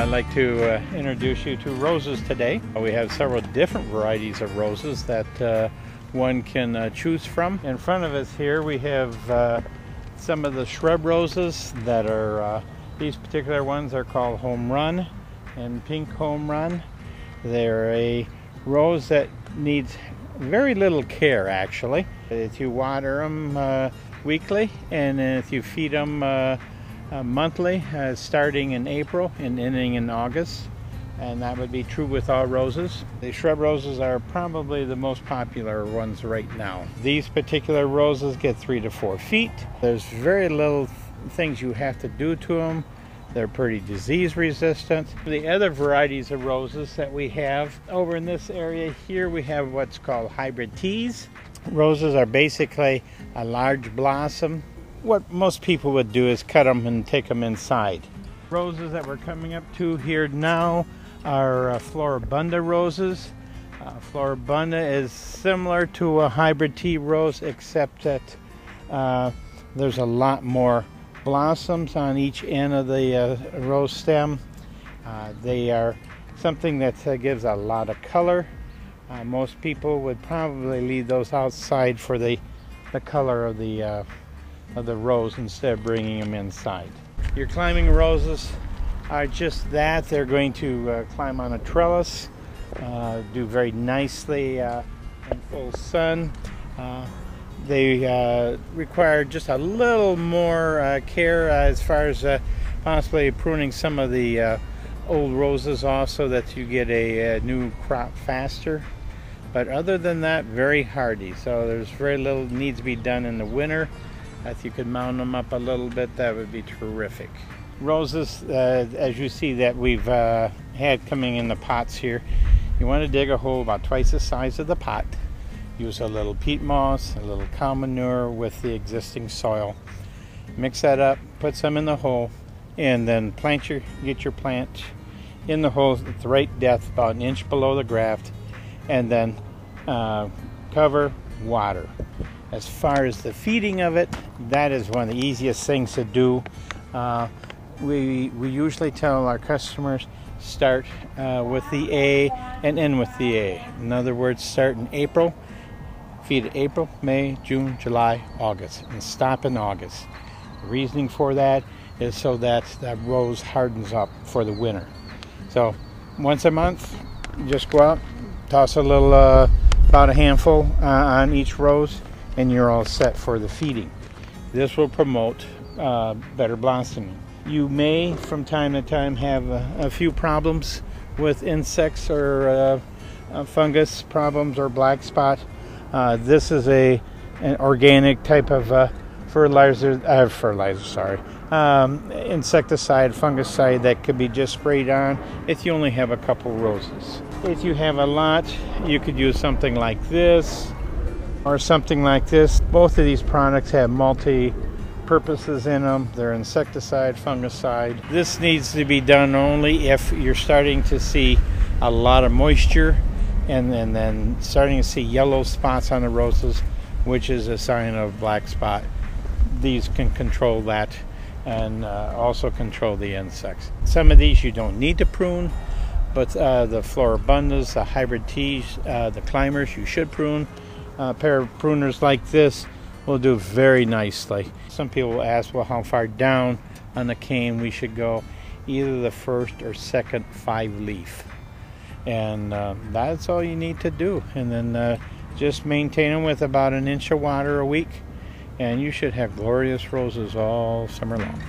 I'd like to introduce you to roses today. We have several different varieties of roses that one can choose from. In front of us here we have some of the shrub roses that are, these particular ones are called Home Run and Pink Home Run. They're a rose that needs very little care actually. If you water them weekly and if you feed them monthly, starting in April and ending in August, and that would be true with all roses. The shrub roses are probably the most popular ones right now. These particular roses get 3 to 4 feet. There's very little things you have to do to them. They're pretty disease resistant. The other varieties of roses that we have over in this area here, we have what's called hybrid teas. Roses are basically a large blossom. What most people would do is cut them and take them inside. Roses that we're coming up to here now are Floribunda roses. Floribunda is similar to a hybrid tea rose, except that there's a lot more blossoms on each end of the rose stem. They are something that gives a lot of color. Most people would probably leave those outside for the color of the rose instead of bringing them inside. Your climbing roses are just that. They're going to climb on a trellis, do very nicely in full sun. They require just a little more care as far as possibly pruning some of the old roses off so that you get a new crop faster. But other than that, very hardy. So there's very little needs to be done in the winter. If you could mound them up a little bit, that would be terrific. Roses, as you see that we've had coming in the pots here, you want to dig a hole about twice the size of the pot. Use a little peat moss, a little cow manure with the existing soil. Mix that up, put some in the hole, and then get your plant in the hole at the right depth, about 1 inch below the graft, and then cover, water. As far as the feeding of it, that is one of the easiest things to do. We usually tell our customers start with the A and end with the A. In other words, start in April, feed April, May, June, July, August, and stop in August. The reasoning for that is so that that rose hardens up for the winter. So once a month, just go out, toss a little, about a handful on each rose, and you're all set for the feeding. This will promote better blossoming. You may, from time to time, have a few problems with insects or fungus problems or black spot. This is an organic type of insecticide, fungicide that could be just sprayed on if you only have a couple roses. If you have a lot, you could use something like this or something like this. Both of these products have multi-purposes in them. They're insecticide, fungicide. This needs to be done only if you're starting to see a lot of moisture and then starting to see yellow spots on the roses, which is a sign of black spot. These can control that and also control the insects. Some of these you don't need to prune, but the Floribundas, the hybrid teas, the climbers, you should prune. A pair of pruners like this will do very nicely. Some people will ask, well, how far down on the cane we should go. Either the first or second 5-leaf. And that's all you need to do. And then just maintain them with about 1 inch of water a week, and you should have glorious roses all summer long.